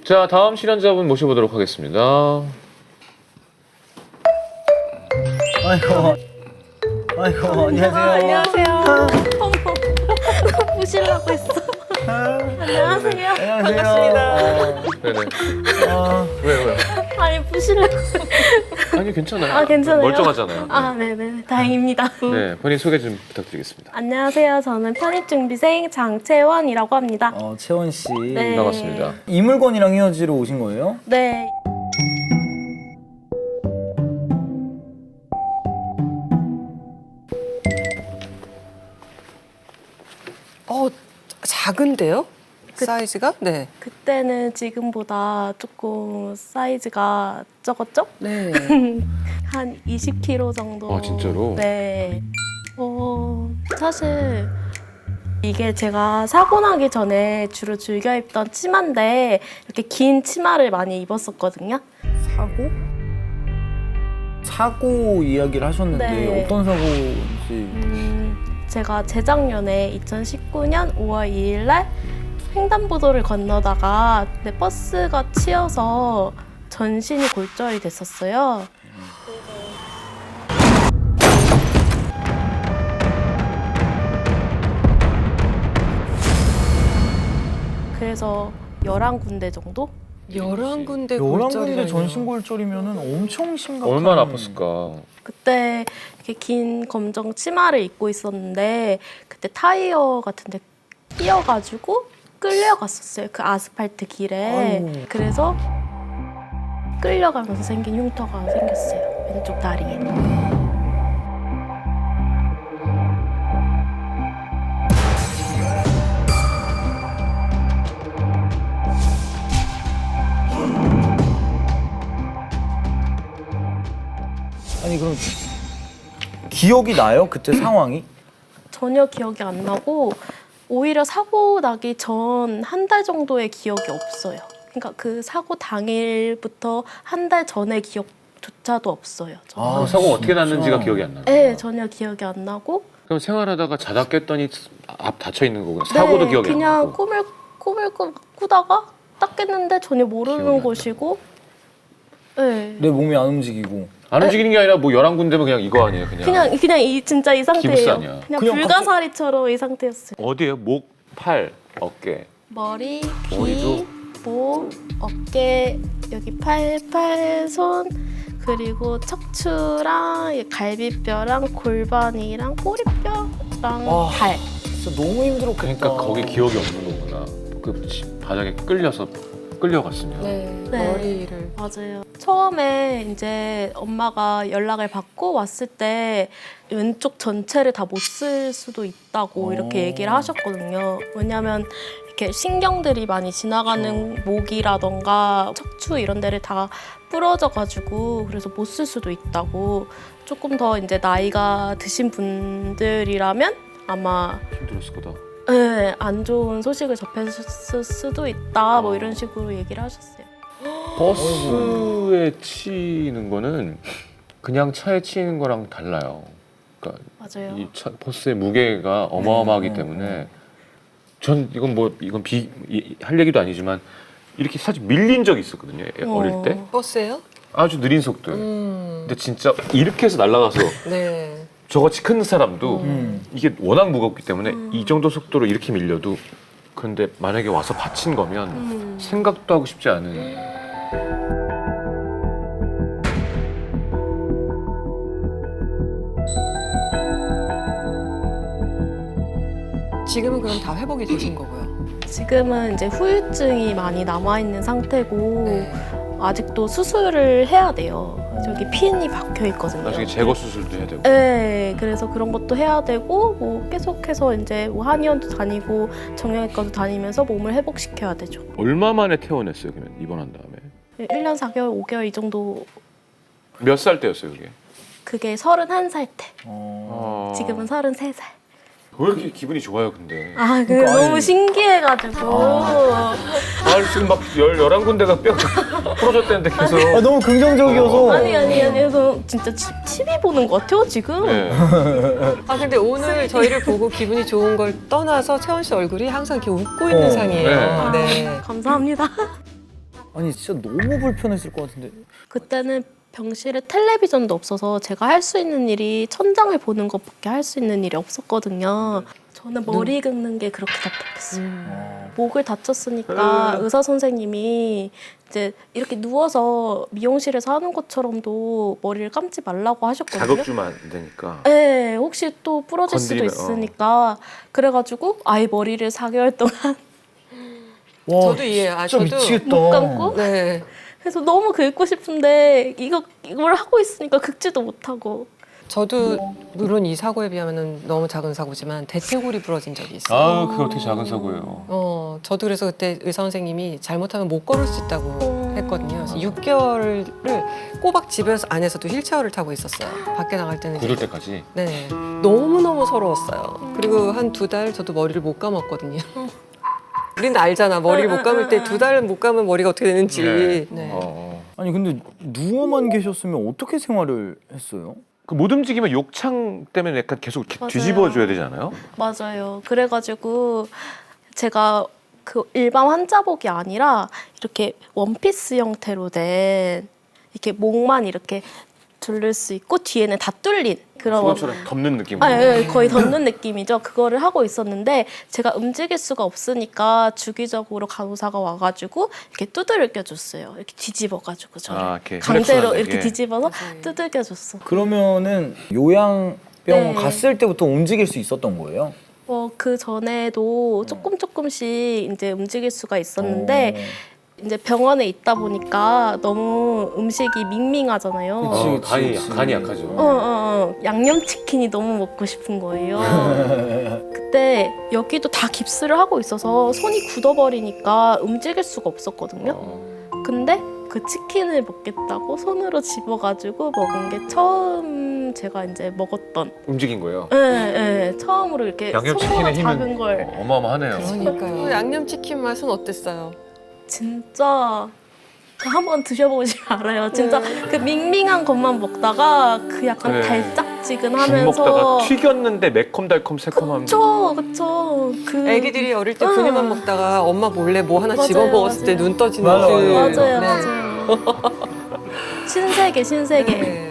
자, 다음 출연자분 모셔보도록 하겠습니다. 아이고, 안녕하세요. 안녕하세요. 어머, 부시려고 했어. 안녕하세요. 안녕하세요. 네네. 왜? 아니, 부시려고. 아니, 괜찮아요. 아, 괜찮아요? 멀쩡하잖아요. 아, 네네. 다행입니다. 네, 본인 소개 좀 부탁드리겠습니다. 안녕하세요. 저는 편입준비생 장채원이라고 합니다. 채원 씨. 네. 반갑습니다. 이물건이랑 헤어지러 오신 거예요? 네. 작은데요? 사이즈가? 네. 그때는 지금보다 조금 사이즈가 적었죠? 네. 한 20kg 정도. 아, 진짜로? 네. 사실 이게 제가 사고 나기 전에 주로 즐겨 입던 치마인데 이렇게 긴 치마를 많이 입었었거든요. 사고? 사고 이야기를 하셨는데 네. 어떤 사고인지. 제가 재작년에 2019년 5월 2일 날 횡단보도를 건너다가 버스가 치여서 전신이 골절이 됐었어요. 그래서 11군데 정도? 11군데 11군데 전신골절이면 엄청 심각한. 얼마나 아팠을까? 그때 이렇게 긴 검정 치마를 입고 있었는데 그때 타이어 같은데 끼어가지고 끌려갔었어요. 그 아스팔트 길에. 아이고. 그래서 끌려가면서 생긴 흉터가 생겼어요. 왼쪽 다리에. 아니 그럼 기억이 나요? 그때 상황이? 전혀 기억이 안 나고 오히려 사고 나기 전 한 달 정도의 기억이 없어요. 그러니까 그 사고 당일부터 한 달 전의 기억조차도 없어요. 저는. 그럼 사고가 어떻게 진짜. 났는지가 기억이 안 나요? 네, 전혀 기억이 안 나고 그럼 생활하다가 자다 깼더니 앞 다쳐 있는 거고 사고도 기억이 안 그냥 나고. 꿈을 꾸다가 딱 깼는데 전혀 기억이 안 모르는 나. 것이고 네. 내 몸이 안 움직이고. 안 움직이는 게 아니라 뭐 11군데면 그냥 이거 아니에요, 그냥. 그냥 진짜 이 상태예요. 기부스 아니야. 그냥 그냥 불가사리처럼 이 상태였어요. 어디에요? 목, 팔, 어깨. 머리, 머리도? 귀, 목, 어깨, 여기 팔, 손, 그리고 척추랑 이 갈비뼈랑 골반이랑 꼬리뼈랑 와. 발. 진짜 너무 힘들었겠다. 그러니까 거기 기억이 없는 거구나. 그 바닥에 끌려갔으면. 네. 네. 머리를. 맞아요. 처음에 이제 엄마가 연락을 받고 왔을 때 왼쪽 전체를 다 못 쓸 수도 있다고 이렇게 얘기를 하셨거든요. 왜냐하면 이렇게 신경들이 많이 지나가는 목이라던가 척추 이런 데를 다 부러져가지고 그래서 못 쓸 수도 있다고. 조금 더 이제 나이가 드신 분들이라면 아마 힘들었을 거다. 네, 안 좋은 소식을 접했을 수도 있다 뭐 이런 식으로 얘기를 하셨어요. 버스에 치이는 거는 그냥 차에 치이는 거랑 달라요. 그러니까 맞아요. 이 버스의 무게가 어마어마하기 때문에 전 이건 할 얘기도 아니지만 이렇게 살짝 밀린 적이 있었거든요. 어릴 때. 버스예요? 아주 느린 속도에. 근데 진짜 이렇게 해서 날아가서 네. 저같이 큰 사람도 이게 워낙 무겁기 때문에 이 정도 속도로 이렇게 밀려도 그런데 만약에 와서 받친 거면 생각도 하고 싶지 않은. 지금은 그럼 다 회복이 되신 거고요. 지금은 이제 후유증이 많이 남아있는 상태고 네. 아직도 수술을 해야 돼요. 저기 핀이 박혀 있거든요. 나중에 제거 수술도 해야 되고. 네, 그래서 그런 것도 해야 되고 뭐 계속해서 이제 뭐 한의원도 다니고 정형외과도 다니면서 몸을 회복시켜야 되죠. 얼마 만에 퇴원했어요? 그러면 입원한 다음에 1년 4개월, 5개월 이 정도. 몇 살 때였어요, 그게? 그게 31살 때. 어. 지금은 33살. 왜 이렇게 기분이 좋아요, 근데? 아, 그게 그러니까 너무 아니- 신기해가지고. 지금 막 11군데가 뼈 부러졌다는데 계속. 너무 긍정적이어서. 아니, 그래서 진짜 TV 보는 것 같아요, 지금. 네. 아 근데 오늘 저희를 보고 기분이 좋은 걸 떠나서 채원 씨 얼굴이 항상 이렇게 웃고 있는 상이에요. 네. 네. 감사합니다. 아니 진짜 너무 불편했을 것 같은데. 그때는 병실에 텔레비전도 없어서 제가 할 수 있는 일이 천장을 보는 것밖에 할 수 있는 일이 없었거든요. 저는 머리 긁는 게 그렇게 답답했어요. 목을 다쳤으니까 의사 선생님이 이제 이렇게 누워서 미용실에서 하는 것처럼도 머리를 감지 말라고 하셨거든요. 자극 주면 안 되니까. 네, 혹시 또 부러질 수도 건드리면, 있으니까 그래가지고 아예 머리를 4개월 동안 와, 저도 이해해요. 아, 진짜 저도 미치겠다. 못 감고 네. 그래서 너무 긁고 싶은데 이걸 하고 있으니까 긁지도 못하고. 저도 물론 이 사고에 비하면 너무 작은 사고지만 대퇴골이 부러진 적이 있어요. 아, 그게 어떻게 작은 사고예요? 저도 그래서 그때 의사 선생님이 잘못하면 못 걸을 수 있다고 했거든요. 그래서 음. 6개월을 꼬박 집에서 안에서도 휠체어를 타고 있었어요. 밖에 나갈 때는 그럴 때까지. 네, 너무너무 서러웠어요. 그리고 한 2달 저도 머리를 못 감았거든요. 우리는 알잖아. 머리를 못 감을 때 2달 못 감으면 머리가 어떻게 되는지. 네. 네. 아니 근데 누워만 계셨으면 어떻게 생활을 했어요? 그 못 움직이면 욕창 때문에 약간 계속 이렇게 맞아요. 뒤집어줘야 되잖아요. 맞아요. 그래가지고 제가 그 일반 환자복이 아니라 이렇게 원피스 형태로 된 이렇게 목만 이렇게 둘릴 수 있고 뒤에는 다 뚫린 그런 수건처럼 덮는 느낌. 예, 거의 덮는 느낌이죠. 그거를 하고 있었는데 제가 움직일 수가 없으니까 주기적으로 간호사가 와가지고 이렇게 두들겨줬어요. 이렇게 뒤집어가지고 저를 이렇게 강제로 혈액순환 이렇게 되게. 뒤집어서 맞아요. 두들겨줬어. 그러면은 요양병 네. 갔을 때부터 움직일 수 있었던 거예요? 그 전에도 조금씩 이제 움직일 수가 있었는데 이제 병원에 있다 보니까 너무 음식이 밍밍하잖아요. 그치. 간이 약하죠. 양념치킨이 너무 먹고 싶은 거예요. 그때 여기도 다 깁스를 하고 있어서 손이 굳어버리니까 움직일 수가 없었거든요. 근데 그 치킨을 먹겠다고 손으로 집어가지고 먹은 게 처음 제가 이제 먹었던. 움직인 거예요. 처음으로 이렇게 양념치킨의 손으로 작은 힘은 걸. 어마어마하네요. 그러니까요. 양념치킨 맛은 어땠어요? 진짜 한번 드셔보시면 알아요. 진짜 그 밍밍한 것만 먹다가 그 약간 네. 죽 달짝지근하면서 먹다가 튀겼는데 매콤달콤 새콤함. 그쵸. 그 애기들이 어릴 때 분유만 먹다가 엄마 몰래 뭐 하나 맞아요, 집어 먹었을 때 맞아요. 눈 떠지는 맞아요, 그 맞아요, 네. 맞아요. 신세계. 네.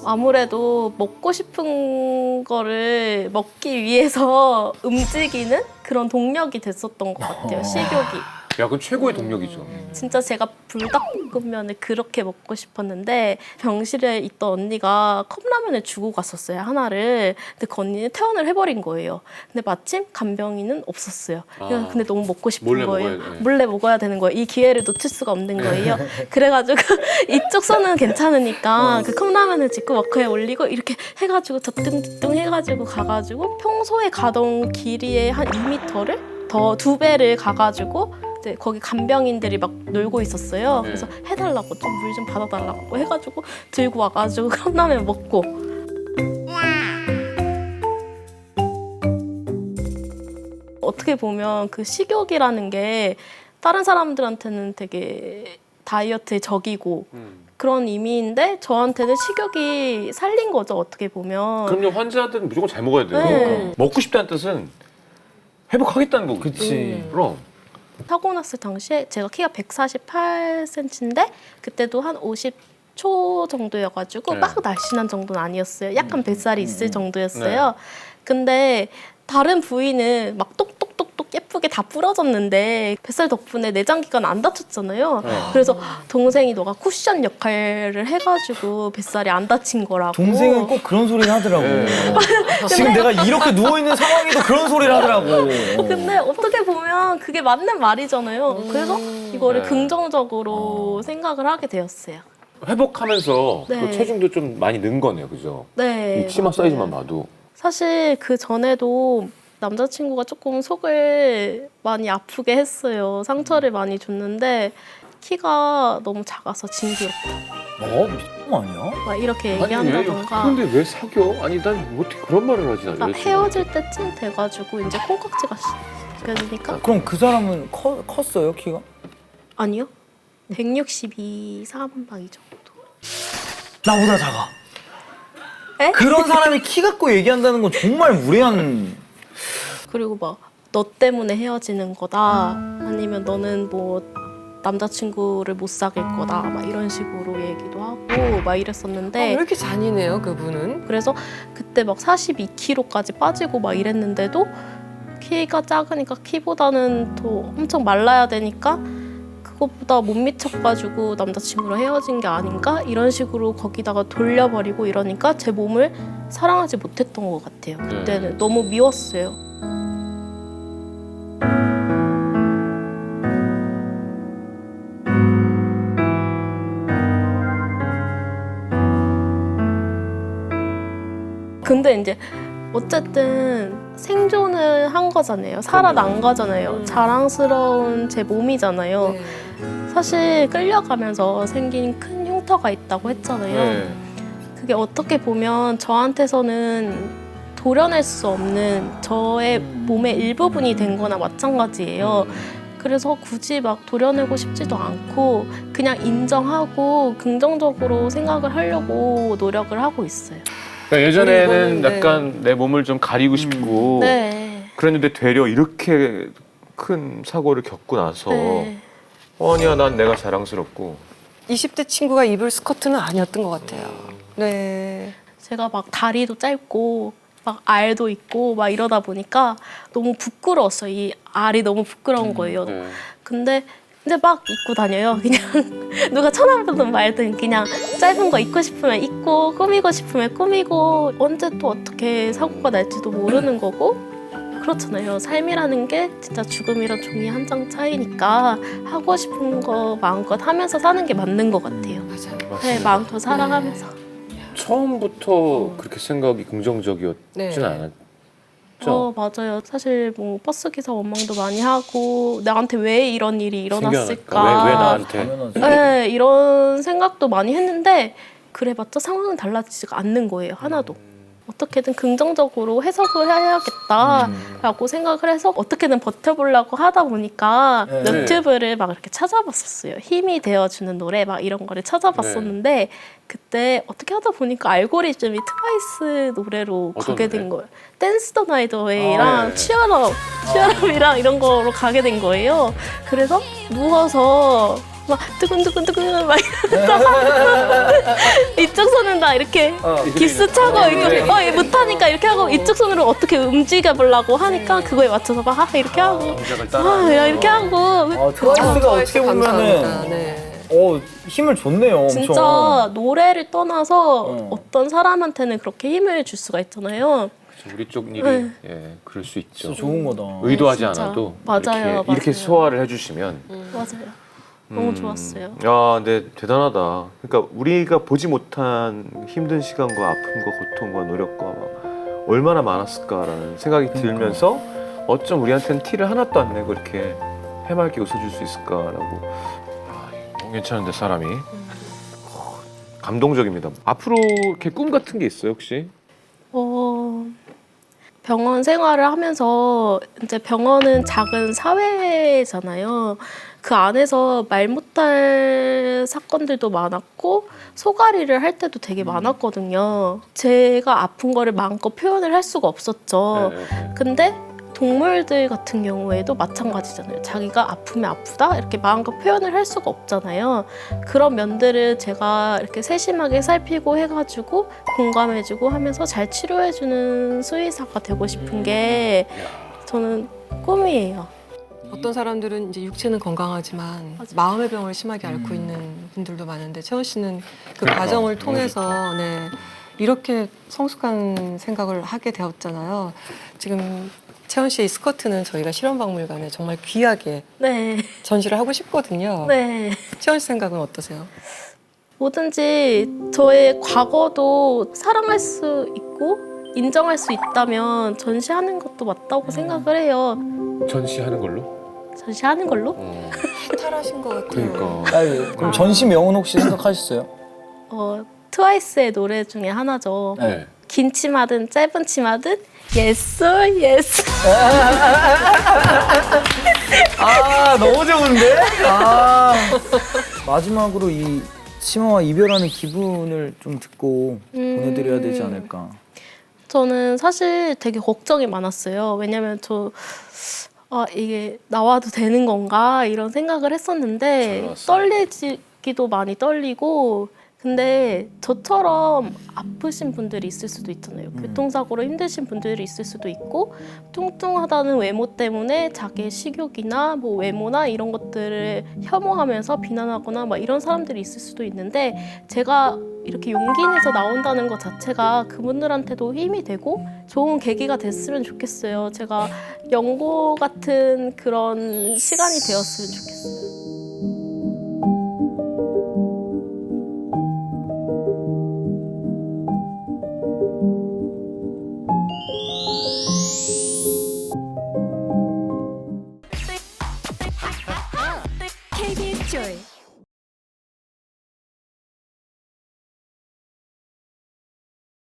아무래도 먹고 싶은 거를 먹기 위해서 움직이는 그런 동력이 됐었던 것 같아요. 식욕이. 야, 그건 최고의 동력이죠. 진짜 제가 불닭볶음면을 그렇게 먹고 싶었는데 병실에 있던 언니가 컵라면을 주고 갔었어요, 하나를. 근데 그 언니는 퇴원을 해버린 거예요. 근데 마침 간병인은 없었어요. 근데 너무 먹고 싶은 몰래 거예요. 먹어야 돼. 몰래 먹어야 되는 거예요. 이 기회를 놓칠 수가 없는 거예요. 그래가지고 이쪽 손은 괜찮으니까 그 컵라면을 짚고 워크에 올리고 이렇게 해가지고 더뚱더뚱 해가지고 가가지고 평소에 가던 길이의 한 2m를 더 2배를 가가지고 이제 거기 간병인들이 막 놀고 있었어요. 네. 그래서 해달라고 좀 물 좀 받아달라고 해가지고 들고 와가지고 컵라면 먹고. 어떻게 보면 그 식욕이라는 게 다른 사람들한테는 되게 다이어트의 적이고 그런 의미인데 저한테는 식욕이 살린 거죠, 어떻게 보면. 그럼요, 환자들은 무조건 잘 먹어야 돼요. 네. 먹고 싶다는 뜻은 회복하겠다는 거거든요. 그치. 그럼. 사고 났을 당시에 제가 키가 148cm인데 그때도 한 50초 정도여가지고 네. 막 날씬한 정도는 아니었어요. 약간 뱃살이 있을 정도였어요. 근데 다른 부위는 막 똑똑똑똑 예쁘게 다 부러졌는데 뱃살 덕분에 내장기관 안 다쳤잖아요. 그래서 동생이 너가 쿠션 역할을 해가지고 뱃살이 안 다친 거라고. 동생은 꼭 그런 소리를 하더라고. 네. 지금 내가 이렇게 누워 있는 상황에도 그런 소리를 하더라고. 근데 어떻게 보면 그게 맞는 말이잖아요. 그래서 이거를 네. 긍정적으로 생각을 하게 되었어요. 회복하면서 네. 또 체중도 좀 많이 는 거네요, 그죠? 네. 이 치마 맞아요. 사이즈만 봐도. 사실 그 전에도 남자친구가 조금 속을 많이 아프게 했어요. 상처를 많이 줬는데 키가 너무 작아서 징그럽다. 미친 거 아니야? 막 이렇게 얘기한다던가. 근데 왜 사겨? 아니, 난 어떻게 그런 말을 하지? 나 막 헤어질 때쯤 돼가지고 이제 콩깍지가 껴지니까 그럼 그 사람은 컸어요, 키가? 아니요. 162, 3박 이 정도. 나보다 작아. 에? 그런 사람이 키 갖고 얘기한다는 건 정말 무례한. 그리고 막 너 때문에 헤어지는 거다. 아니면 너는 뭐 남자친구를 못 사귈 거다 막 이런 식으로 얘기도 하고 막 왜 이랬었는데 이렇게 잔인해요, 그분은? 그래서 그때 막 42kg까지 빠지고 막 이랬는데도 키가 작으니까 키보다는 더 엄청 말라야 되니까 그것보다 못 미쳐가지고 남자친구랑 헤어진 게 아닌가 이런 식으로 거기다가 돌려버리고 이러니까 제 몸을 사랑하지 못했던 것 같아요. 그때는 너무 미웠어요. 근데 이제 어쨌든 생존을 한 거잖아요. 살아난 거잖아요. 자랑스러운 제 몸이잖아요. 네. 사실 끌려가면서 생긴 큰 흉터가 있다고 했잖아요. 네. 그게 어떻게 보면 저한테서는 도려낼 수 없는 저의 몸의 일부분이 된 거나 마찬가지예요. 그래서 굳이 막 도려내고 싶지도 않고 그냥 인정하고 긍정적으로 생각을 하려고 노력을 하고 있어요. 그러니까 예전에는 이거는, 네. 약간 내 몸을 좀 가리고 싶고 네. 그랬는데 되려 이렇게 큰 사고를 겪고 나서 네. 아니야 난 내가 자랑스럽고 20대 친구가 입을 스커트는 아니었던 것 같아요. 네. 제가 막 다리도 짧고 막 알도 있고 막 이러다 보니까 너무 부끄러웠어요. 이 알이 너무 부끄러운 거예요. 네. 근데 막 입고 다녀요. 그냥 누가 쳐다보든 말든 그냥 짧은 거 입고 싶으면 입고 꾸미고 싶으면 꾸미고 언제 또 어떻게 사고가 날지도 모르는 거고 그렇잖아요. 삶이라는 게 진짜 죽음이랑 종이 한 장 차이니까 하고 싶은 거 마음껏 하면서 사는 게 맞는 것 같아요. 맞아요. 네, 마음껏 살아가면서. 처음부터 그렇게 생각이 긍정적이었진 네. 않았죠? 맞아요. 사실 뭐 버스 기사 원망도 많이 하고 나한테 왜 이런 일이 일어났을까? 왜 나한테? 당연하지. 네, 이런 생각도 많이 했는데 그래봤자 상황은 달라지지가 않는 거예요. 하나도. 어떻게든 긍정적으로 해석을 해야겠다라고 생각을 해서 어떻게든 버텨보려고 하다 보니까 네. 유튜브를 막 이렇게 찾아봤었어요. 힘이 되어주는 노래 막 이런 거를 찾아봤었는데 그때 어떻게 하다 보니까 알고리즘이 트와이스 노래로 어떤 가게 노래? 된 거예요. 댄스 더 나이트 웨이랑 아, 네. 치얼업이랑 이런 거로 가게 된 거예요. 그래서 누워서 막 두근두근두근 막 이쪽 손은 다 이렇게 기스 차고 이거 못하니까 이렇게 하고 이쪽 손으로 어떻게 움직여 보려고 하니까 그거에 맞춰서 막 이렇게 하고 동작을 따라. 이렇게 하고 트와이스가 어떻게 보면은 감사합니다. 네. 힘을 줬네요. 엄청. 진짜 노래를 떠나서 어. 어떤 사람한테는 그렇게 힘을 줄 수가 있잖아요. 우리 쪽 일이 네. 예, 그럴 수 있죠. 진짜 좋은 거다. 의도하지 진짜. 않아도 맞아요, 이렇게 맞아요. 소화를 해주시면 맞아요. 너무 좋았어요. 야, 근데 대단하다. 그러니까 우리가 보지 못한 힘든 시간과 아픔과 고통과 노력과 막 얼마나 많았을까라는 생각이 들면서 어쩜 우리한테는 티를 하나도 안 내고 이렇게 해맑게 웃어줄 수 있을까라고. 괜찮은데 사람이 감동적입니다. 앞으로 이렇게 꿈 같은 게 있어요 혹시? 병원 생활을 하면서 이제 병원은 작은 사회잖아요. 그 안에서 말 못할 사건들도 많았고 소가리를 할 때도 되게 많았거든요. 제가 아픈 거를 마음껏 표현을 할 수가 없었죠. 근데 동물들 같은 경우에도 마찬가지잖아요. 자기가 아프면 아프다 이렇게 마음껏 표현을 할 수가 없잖아요. 그런 면들을 제가 이렇게 세심하게 살피고 해가지고 공감해주고 하면서 잘 치료해주는 수의사가 되고 싶은 게 저는 꿈이에요. 어떤 사람들은 이제 육체는 건강하지만 맞아. 마음의 병을 심하게 앓고 있는 분들도 많은데 채원 씨는 그 그러니까, 과정을 너무 통해서 네, 이렇게 성숙한 생각을 하게 되었잖아요. 지금 채원 씨의 스커트는 저희가 실험박물관에 정말 귀하게 네, 전시를 하고 싶거든요. 네. 채원 씨 생각은 어떠세요? 뭐든지 저의 과거도 사랑할 수 있고 인정할 수 있다면 전시하는 것도 맞다고 생각을 해요. 전시하는 걸로? 전시하는 걸로? 해탈하신 것 같아요. 그러니까. 아유, 그럼 전시 명은 혹시 생각하셨어요? 트와이스의 노래 중에 하나죠. 네. 긴 치마든 짧은 치마든 yes yes. 아 너무 좋은데? 마지막으로 이 치마와 이별하는 기분을 좀 듣고 보내드려야 되지 않을까. 저는 사실 되게 걱정이 많았어요. 왜냐면 이게 나와도 되는 건가 이런 생각을 잘 했었는데 나왔어요. 떨리기도 많이 떨리고 근데 저처럼 아프신 분들이 있을 수도 있잖아요. 교통사고로 힘드신 분들이 있을 수도 있고 뚱뚱하다는 외모 때문에 자기의 식욕이나 뭐 외모나 이런 것들을 혐오하면서 비난하거나 막 이런 사람들이 있을 수도 있는데 제가 이렇게 용기 내서 나온다는 것 자체가 그분들한테도 힘이 되고 좋은 계기가 됐으면 좋겠어요. 제가 연고 같은 그런 시간이 되었으면 좋겠어요. KBS Joy